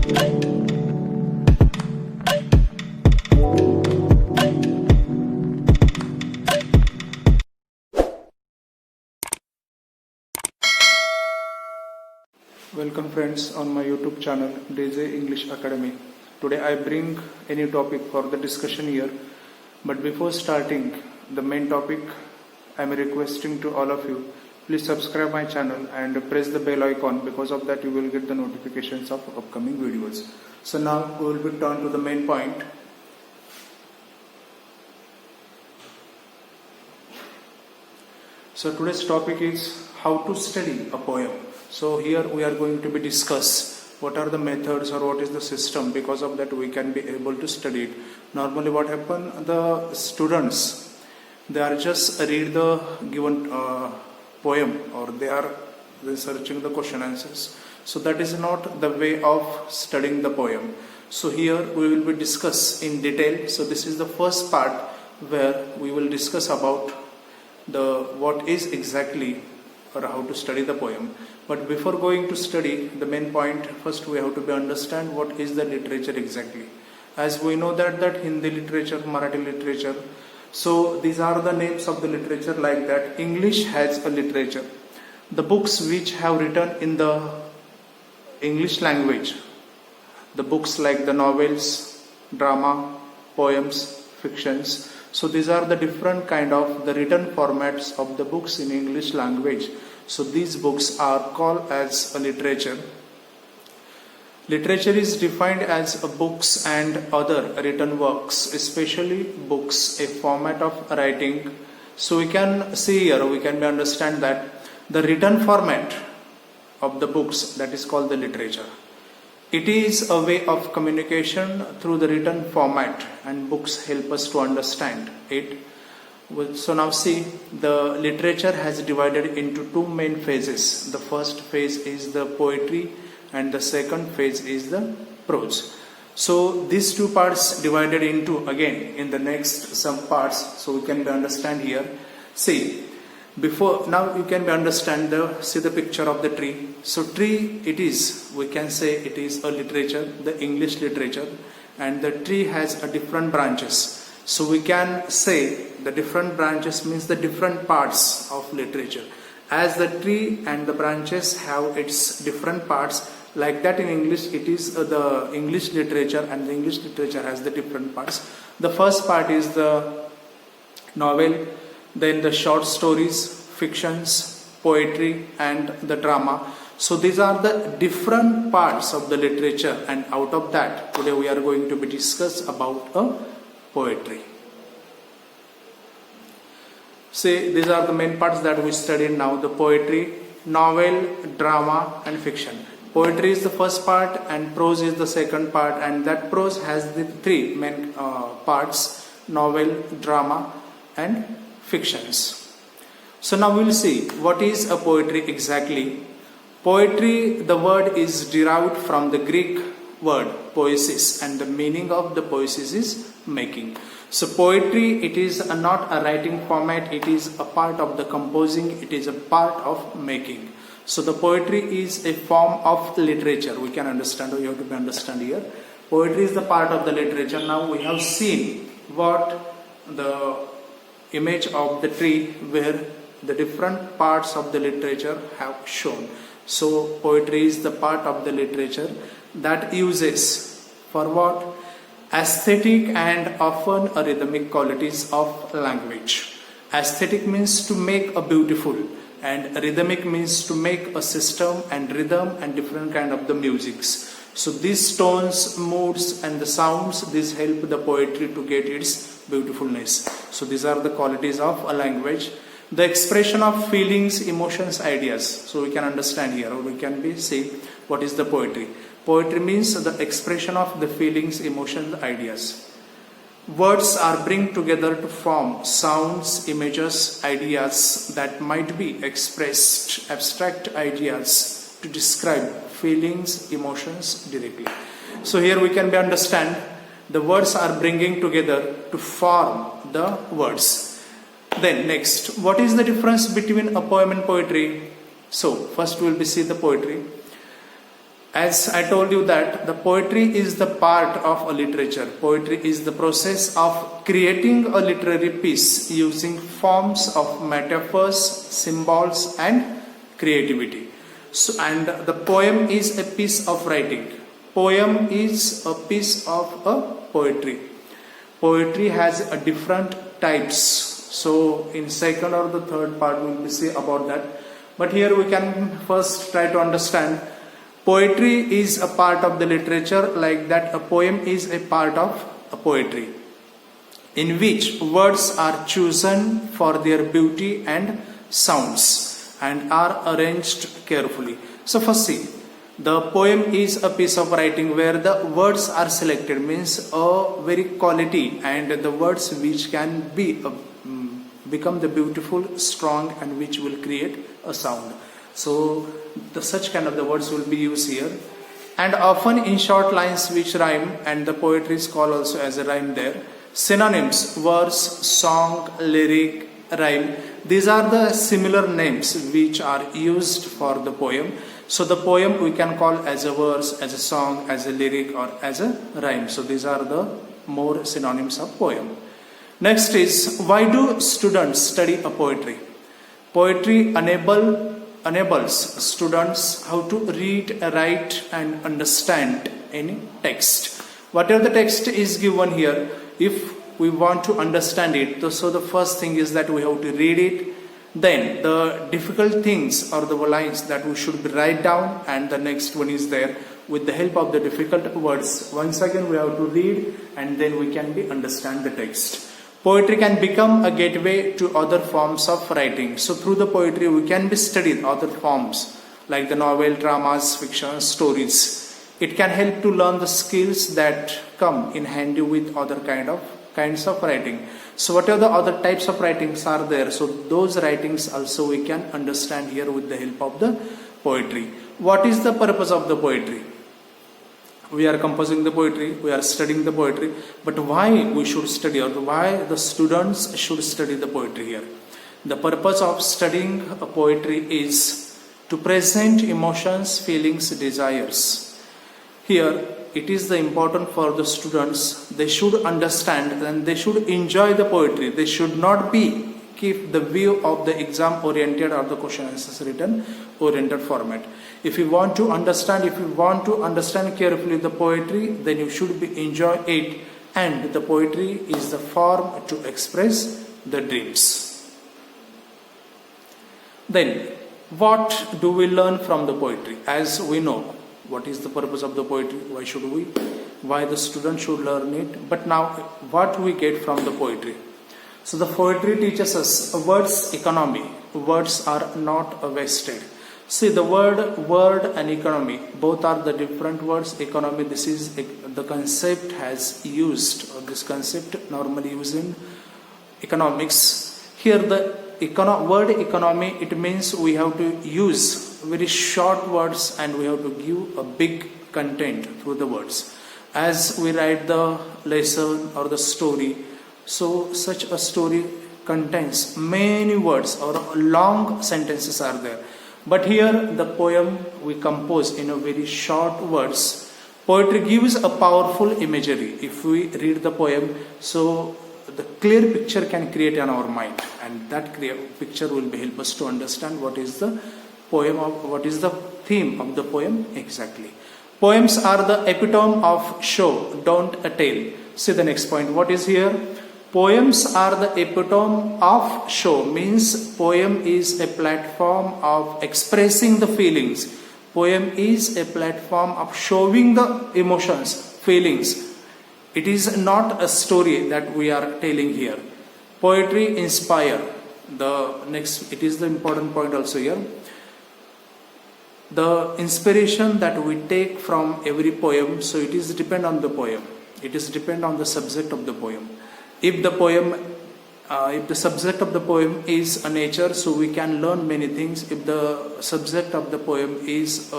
Welcome friends on my YouTube channel DJ English Academy. Today I bring a new topic for the discussion here. But before starting the main topic, I am requesting to all of you, please subscribe my channel and press the bell icon. Because of that you will get the notifications of upcoming videos. So now we will be turned to the main point. So today's topic is how to study a poem. So here we are going to be discuss what are the methods or what is the system. Because of that we can be able to study it. Normally what happen, the students, they are just read the given poem or they are researching the question answers. So that is not the way of studying the poem. So here we will be discuss in detail. So this is the first part where we will discuss about the what is exactly or how to study the poem. But before going to study the main point, first we have to be understand what is the literature exactly. As we know that Hindi literature, Marathi literature, so these are the names of the literature like that. English has a literature. The books which have written in the English language, the books like the novels, drama, poems, fictions. So these are the different kind of the written formats of the books in English language. So these books are called as a literature. Literature is defined as a books and other written works, especially books, a format of writing. So we can see here, we can understand that the written format of the books, that is called the literature. It is a way of communication through the written format, and books help us to understand it. So now see, the literature has divided into two main phases. The first phase is the poetry and the second phase is the prose. So these two parts divided into again in the next some parts. So we can understand here. See, before now you can understand see the picture of the tree. So tree, it is, we can say it is a literature, the English literature, and the tree has a different branches. So we can say the different branches means the different parts of literature. As the tree and the branches have its different parts, like that in English it is the English literature, and the English literature has the different parts. The first part is the novel, then the short stories, fictions, poetry and the drama. So these are the different parts of the literature, and out of that today we are going to be discuss about poetry. See, these are the main parts that we studied now: the poetry, novel, drama and fiction. Poetry is the first part and prose is the second part, and that prose has the three main parts: novel, drama and fictions. So now we will see what is a poetry exactly. Poetry, the word is derived from the Greek word poesis, and the meaning of the poesis is making. So poetry, it is not a writing format, it is a part of the composing, it is a part of making. So the poetry is a form of literature. We can understand, or you have to understand here. Poetry is the part of the literature. Now we have seen what the image of the tree where the different parts of the literature have shown. So poetry is the part of the literature that uses for what? Aesthetic and often a rhythmic qualities of language. Aesthetic means to make a beautiful, and rhythmic means to make a system and rhythm and different kind of the musics. So these tones, moods and the sounds, these help the poetry to get its beautifulness. So these are the qualities of a language. The expression of feelings, emotions, ideas. So we can understand here, or we can be see what is the poetry. Poetry means the expression of the feelings, emotions, ideas. Words are bring together to form sounds, images, ideas that might be expressed, abstract ideas to describe feelings, emotions directly. So here we can be understand the words are bringing together to form the words. Then next, what is the difference between a poem and poetry? So first we will be see the poetry. As I told you that the poetry is the part of a literature. Poetry is the process of creating a literary piece using forms of metaphors, symbols and creativity. So, and the poem is a piece of writing. Poem is a piece of a poetry. Poetry has a different types. So in second or the third part we will see about that. But here we can first try to understand poetry is a part of the literature, like that a poem is a part of a poetry, in which words are chosen for their beauty and sounds and are arranged carefully. So first see, the poem is a piece of writing where the words are selected, means a very quality and the words which can be become the beautiful, strong and which will create a sound. So the such kind of the words will be used here, and often in short lines which rhyme, and the poetry is called also as a rhyme there. Synonyms: verse, song, lyric, rhyme. These are the similar names which are used for the poem. So the poem we can call as a verse, as a song, as a lyric or as a rhyme. So these are the more synonyms of poem. Next is, why do students study a poetry? Poetry enables students how to read, write and understand any text. Whatever the text is given here, if we want to understand it, so the first thing is that we have to read it. Then the difficult things or the lines that we should write down, and the next one is there with the help of the difficult words. Once again we have to read and then we can understand the text. Poetry can become a gateway to other forms of writing. So through the poetry we can be studied other forms like the novel, dramas, fiction, stories. It can help to learn the skills that come in handy with other kinds of writing. So whatever the other types of writings are there, so those writings also we can understand here with the help of the poetry. What is the purpose of the poetry? We are composing the poetry, we are studying the poetry, but why we should study, or why the students should study the poetry here? The purpose of studying a poetry is to present emotions, feelings, desires. Here it is the important for the students, they should understand and they should enjoy the poetry. They should not be keep the view of the exam oriented or the question answers written oriented format. If you want to understand carefully the poetry, then you should be enjoy it, and the poetry is the form to express the dreams. Then what do we learn from the poetry? As we know what is the purpose of the poetry, why the student should learn it, but now what we get from the poetry? So the poetry teaches us words economy. Words are not wasted. See, the word and economy, both are the different words. Economy, this is the concept has used, or this concept normally used in economics. Here the word economy, it means we have to use very short words and we have to give a big content through the words. As we write the lesson or the story, so such a story contains many words or long sentences are there. But here the poem we compose in a very short words. Poetry gives a powerful imagery. If we read the poem, so the clear picture can create in our mind, and that clear picture will be help us to understand what is the poem of, what is the theme of the poem exactly. Poems are the epitome of show, don't tell. See the next point. What is here? Poems are the epitome of show, means poem is a platform of expressing the feelings. Poem is a platform of showing the emotions, feelings. It is not a story that we are telling here. Poetry inspire. The next, it is the important point also here. The inspiration that we take from every poem, so it is depend on the poem. It is depend on the subject of the poem. If the subject of the poem is a nature, so we can learn many things. If the subject of the poem is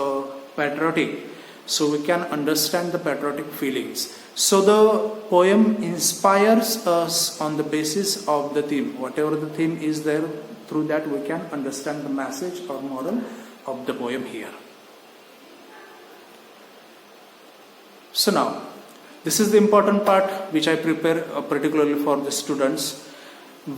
patriotic, so we can understand the patriotic feelings. So the poem inspires us on the basis of the theme. Whatever the theme is there, through that we can understand the message or moral of the poem here. So now, this is the important part which I prepare particularly for the students.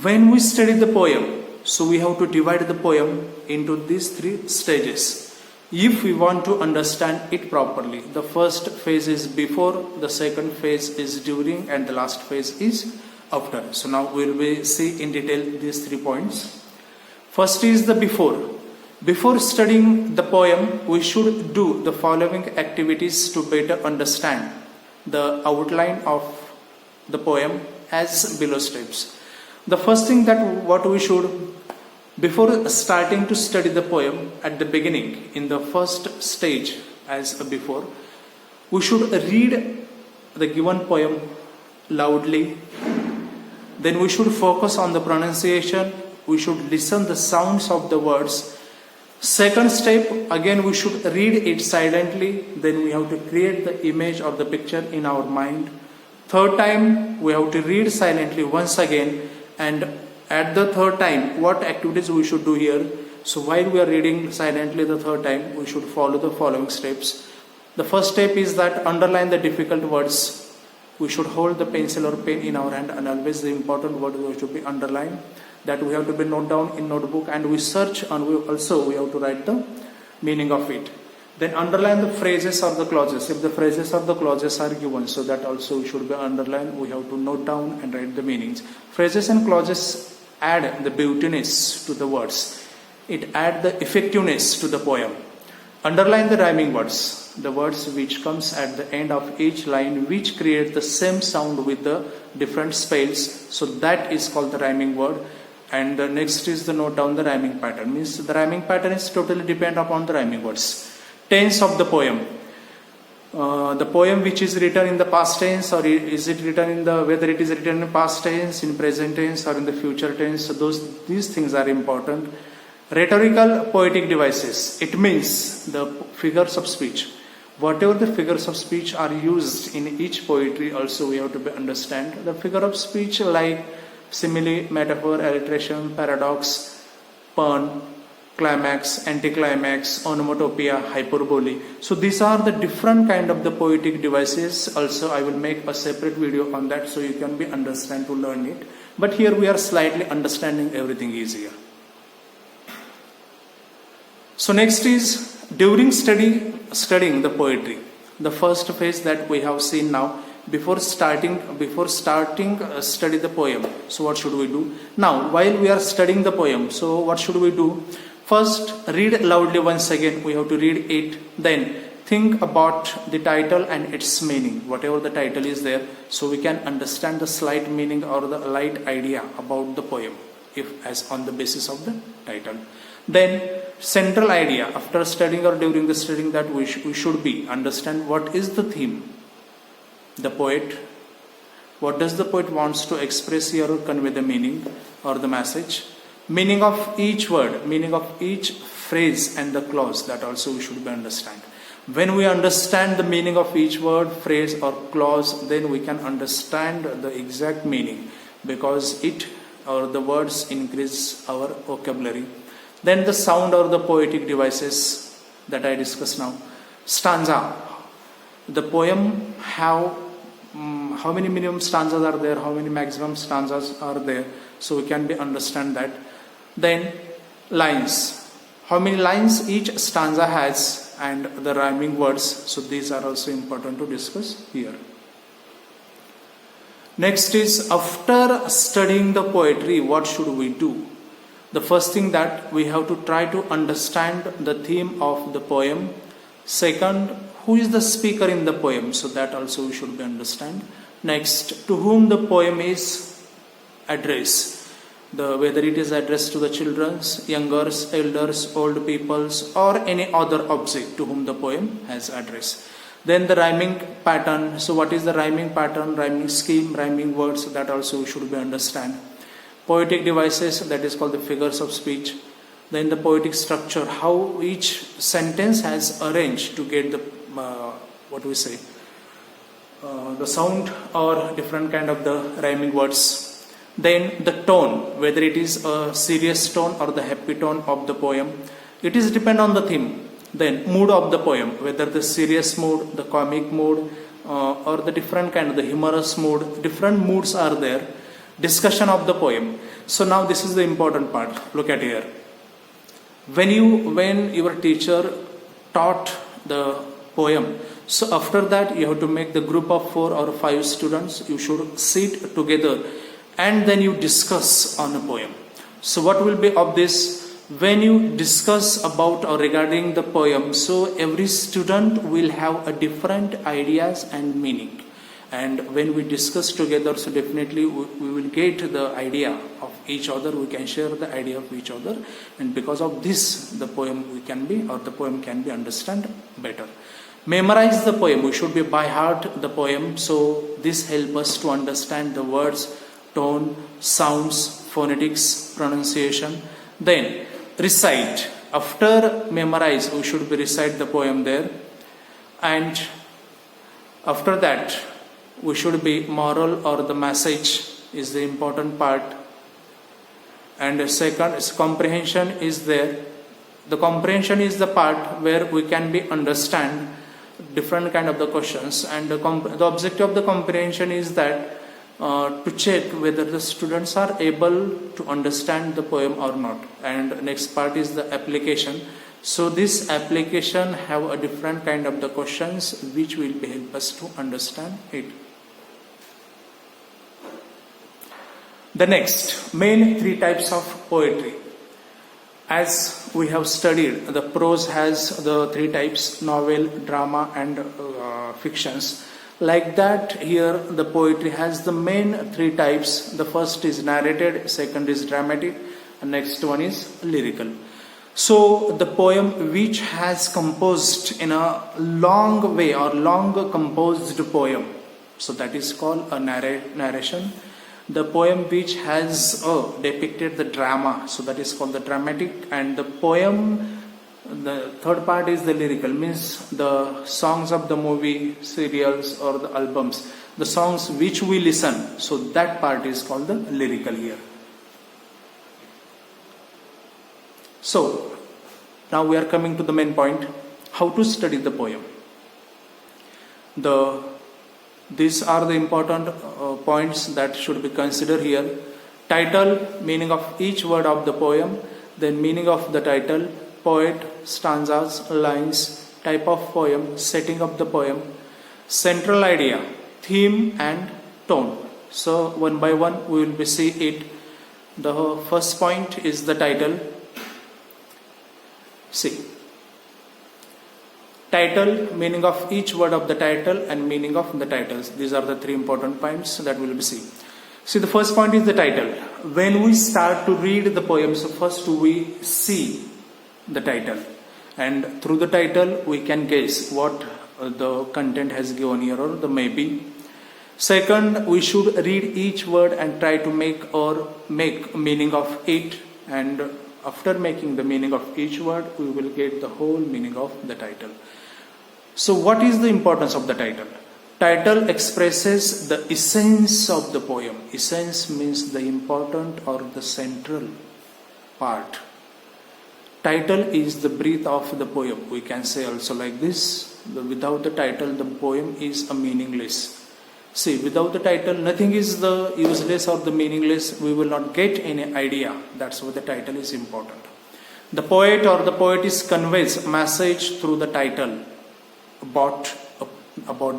When we study the poem, so we have to divide the poem into these three stages. If we want to understand it properly, the first phase is before, the second phase is during, and the last phase is after. So now we will see in detail these 3 points. First is the before. Before studying the poem, we should do the following activities to better understand the outline of the poem as below steps. The first thing that what we should, before starting to study the poem at the beginning, in the first stage as before, we should read the given poem loudly. Then we should focus on the pronunciation. We should listen the sounds of the words. Second step, again we should read it silently. Then we have to create the image or the picture in our mind. Third time, we have to read silently once again, and at the third time, what activities we should do here? So while we are reading silently the third time, we should follow the following steps. The first step is that underline the difficult words. We should hold the pencil or pen in our hand, and always the important word should be underlined. That we have to be note down in notebook, and we search, and we have to write the meaning of it. Then underline the phrases or the clauses. If the phrases or the clauses are given, so that also should be underlined. We have to note down and write the meanings. Phrases and clauses add the beautiness to the words. It adds the effectiveness to the poem. Underline the rhyming words, the words which comes at the end of each line, which create the same sound with the different spells. So that is called the rhyming word. And the next is the note down the rhyming pattern. Means the rhyming pattern is totally depend upon the rhyming words. Tense of the poem. The poem which is written in the past tense, or is it written in the, whether it is written in past tense, in present tense, or in the future tense. So these things are important. Rhetorical poetic devices. It means the figures of speech. Whatever the figures of speech are used in each poetry, also we have to understand. The figure of speech like simile, metaphor, alliteration, paradox, pun, climax, anticlimax, onomatopoeia, hyperbole. So these are the different kind of the poetic devices. Also I will make a separate video on that, so you can be understand to learn it. But here we are slightly understanding everything easier. So next is during studying the poetry. The first phase that we have seen now. Before starting study the poem. So what should we do? Now while we are studying the poem, so what should we do? First, read loudly once again. We have to read it. Then think about the title and its meaning. Whatever the title is there, so we can understand the slight meaning or the light idea about the poem, if as on the basis of the title. Then central idea after studying or during the studying, that we should be understand what is the theme. The poet, what does the poet wants to express here or convey the meaning or the message, meaning of each word, meaning of each phrase and the clause, that also we should be understand. When we understand the meaning of each word, phrase or clause, then we can understand the exact meaning, because it or the words increase our vocabulary. Then the sound or the poetic devices that I discussed now. Stanza. The poem have how many minimum stanzas are there, how many maximum stanzas are there, so we can be understand that. Then lines, how many lines each stanza has, and the rhyming words, so these are also important to discuss here. Next is, after studying the poetry, what should we do? The first thing that we have to try to understand the theme of the poem. Second, who is the speaker in the poem, so that also we should be understand. Next, to whom the poem is addressed, whether it is addressed to the children, youngers, elders, old peoples, or any other object to whom the poem has addressed. Then the rhyming pattern. So what is the rhyming pattern, rhyming scheme, rhyming words, that also we should be understand. Poetic devices, that is called the figures of speech. Then the poetic structure, how each sentence has arranged to get the the sound or different kind of the rhyming words. Then the tone, whether it is a serious tone or the happy tone of the poem, it is depend on the theme. Then mood of the poem, whether the serious mood, the comic mood, or the different kind of the humorous mood, different moods are there. Discussion of the poem. So now this is the important part. Look at here. When your teacher taught the poem, so after that you have to make the group of 4 or 5 students. You should sit together and then you discuss on a poem. So what will be of this? When you discuss about or regarding the poem, so every student will have a different ideas and meaning. And when we discuss together, so definitely we will get the idea of each other. We can share the idea of each other, and because of this, the poem can be understand better. Memorize the poem. We should be by heart the poem. So this help us to understand the words, tone, sounds, phonetics, pronunciation. Then recite. After memorize, we should be recite the poem there, and after that we should be moral or the message is the important part. And the second is comprehension is there. The comprehension is the part where we can be understand different kind of the questions, and the objective of the comprehension is that to check whether the students are able to understand the poem or not. And next part is the application. So this application have a different kind of the questions which will be help us to understand it. The next main 3 types of poetry. As we have studied, the prose has the 3 types: novel, drama, and fictions. Like that, here the poetry has the main 3 types. The first is narrated, second is dramatic, and next one is lyrical. So the poem which has composed in a long way or long composed poem, so that is called a narration. The poem which has depicted the drama, so that is called the dramatic. And the poem, the third part is the lyrical, means the songs of the movie, serials, or the albums, the songs which we listen, so that part is called the lyrical here. So now we are coming to the main point: how to study the poem. These are the important points that should be considered here. Title, meaning of each word of the poem, then meaning of the title, poet, stanzas, lines, type of poem, setting of the poem, central idea, theme and tone. So one by one we will be see it. The first point is the title. See, title, meaning of each word of the title and meaning of the titles. These are the 3 important points that we will be see. See, the first point is the title. When we start to read the poem, so first we see the title, and through the title we can guess what the content has given here, or the maybe. Second, we should read each word and try to make meaning of it, and after making the meaning of each word, we will get the whole meaning of the title. So what is the importance of the title? Title expresses the essence of the poem. Essence means the important or the central part. Title is the breath of the poem. We can say also like this: without the title, the poem is a meaningless. See, without the title, nothing is the useless or the meaningless. We will not get any idea. That's why the title is important. The poet or the poetess conveys a message through the title about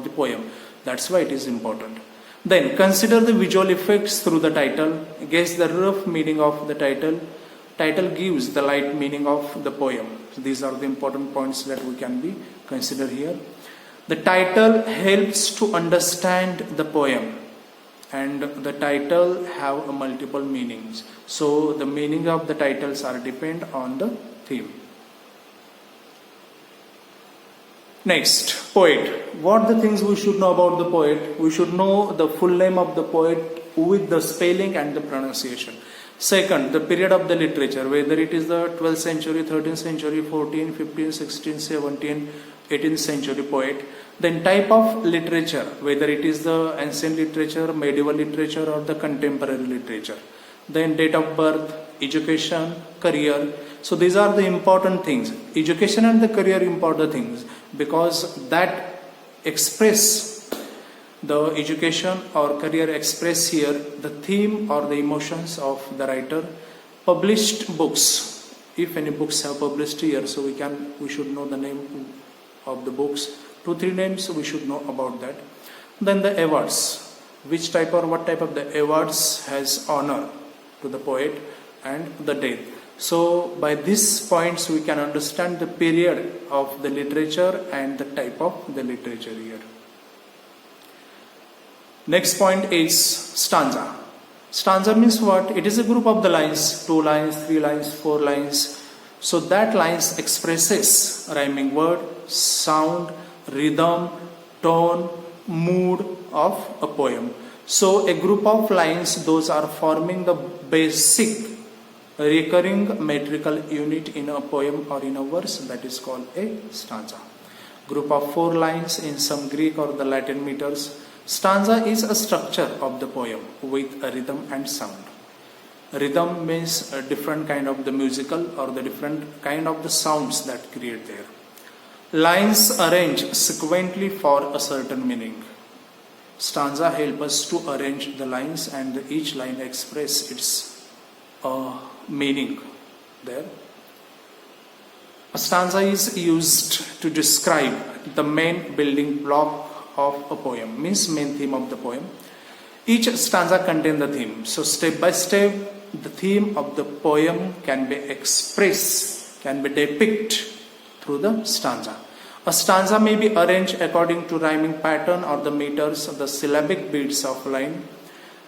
the poem. That's why it is important. Then consider the visual effects through the title. Guess the rough meaning of the title. Title gives the light meaning of the poem. So these are the important points that we can be consider here. The title helps to understand the poem, and the title have a multiple meanings. So the meaning of the titles are depend on the theme. Next, poet. What the things we should know about the poet? We should know the full name of the poet with the spelling and the pronunciation. Second, the period of the literature, whether it is the 12th century, 13th century, 14th, 15th, 16th, 17th, 18th century poet. Then type of literature, whether it is the ancient literature, medieval literature, or the contemporary literature. Then date of birth, education, career. So these are the important things. Education and the career important things, because that express The education or career express here the theme or the emotions of the writer. Published books, if any books have published here, so we should know the name of the books. 2-3 names we should know about that. Then the awards, which type or what type of the awards has honor to the poet, and the date. So by these points we can understand the period of the literature and the type of the literature here. Next point is stanza. Stanza means what? It is a group of the lines, 2 lines, 3 lines, 4 lines. So that lines expresses rhyming word, sound, rhythm, tone, mood of a poem. So a group of lines, those are forming the basic recurring metrical unit in a poem or in a verse, that is called a stanza. Group of 4 lines in some Greek or the Latin meters. Stanza is a structure of the poem with a rhythm and sound. Rhythm means a different kind of the musical or the different kind of the sounds that create there. Lines arrange sequentially for a certain meaning. Stanza help us to arrange the lines and each line express its meaning there. A stanza is used to describe the main building block of a poem, means main theme of the poem. Each stanza contains the theme. So step by step, the theme of the poem can be expressed, can be depicted through the stanza. A stanza may be arranged according to rhyming pattern or the meters of the syllabic beats of line.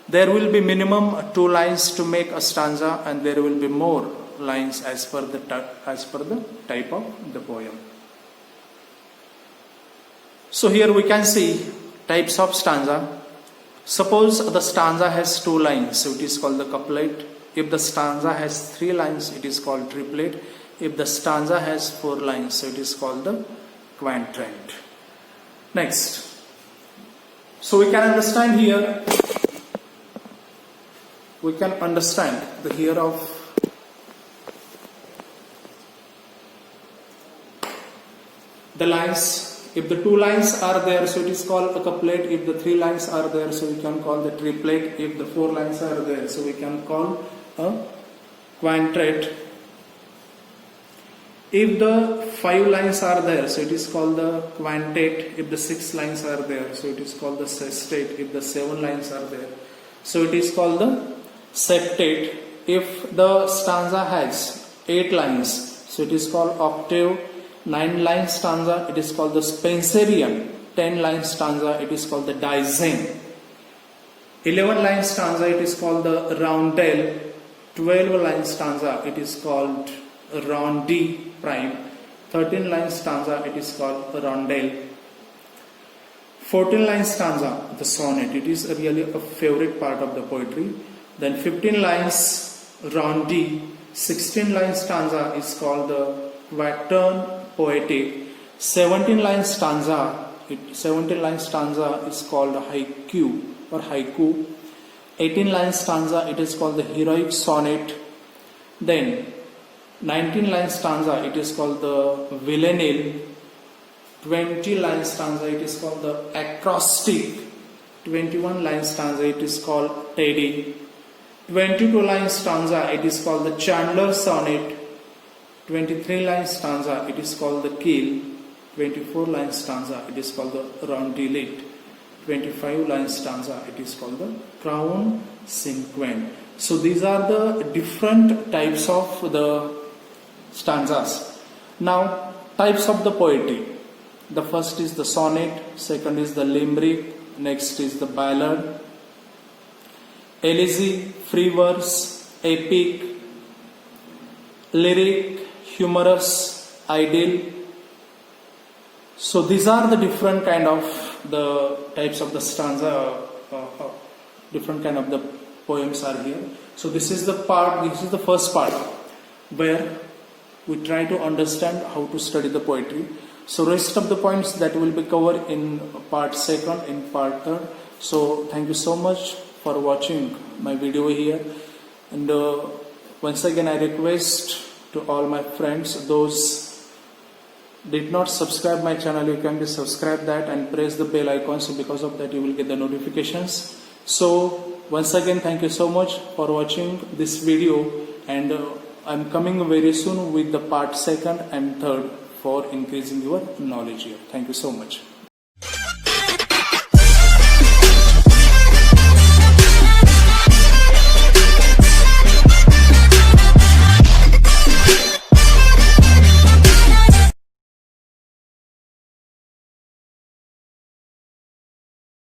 There will be minimum 2 lines to make a stanza, and there will be more lines as per the type of the poem. So here we can see types of stanza. Suppose the stanza has 2 lines, so it is called the couplet. If the stanza has 3 lines, it is called triplet. If the stanza has 4 lines, so it is called the quatrain. Next, so we can understand here. We can understand the here of the lines. If the 2 lines are there, so it is called a couplet. If the 3 lines are there, so we can call the triplet. If the 4 lines are there, so we can call a quintette. If the 5 lines are there, so it is called the quintet. If the 6 lines are there, so it is called the sextet. If the 7 lines are there, so it is called the septet. If the stanza has 8 lines, so it is called octave. 9 line stanza, it is called the Spenserian. 10 line stanza, it is called the dizaine. 11 line stanza, it is called the roundel. 12 line stanza, it is called rondi prime. 13 line stanza, it is called rondel. 14 line stanza, the sonnet, it is really a favorite part of the poetry. Then 15 lines rondi. 16 line stanza is called the quatrain poetic. 17 line stanza is called haiku or haiku. 18 line stanza, it is called the heroic sonnet. Then 19 line stanza, it is called the villanelle. 20 line stanza, it is called the acrostic. 21 line stanza, it is called teddy. 22 line stanza, it is called the Chandler sonnet. 23 line stanza, it is called the keel. 24 line stanza, it is called the roundelette. 25 line stanza, it is called the crown cinquant. So these are the different types of the stanzas. Now, types of the poetry. The first is the sonnet, second is the limerick, next is the ballad, elegy, free verse, epic, lyric, humorous, idyll. So these are the different kind of the types of the stanza, different kind of the poems are here. So this is the first part where we try to understand how to study the poetry. So rest of the points that will be covered in part second, in part third. So thank you so much for watching my video here. And once again I request to all my friends, those did not subscribe my channel, you can subscribe that and press the bell icon, so because of that you will get the notifications. So once again, thank you so much for watching this video, and I'm coming very soon with the part 2nd and 3rd for increasing your knowledge here. Thank you so much.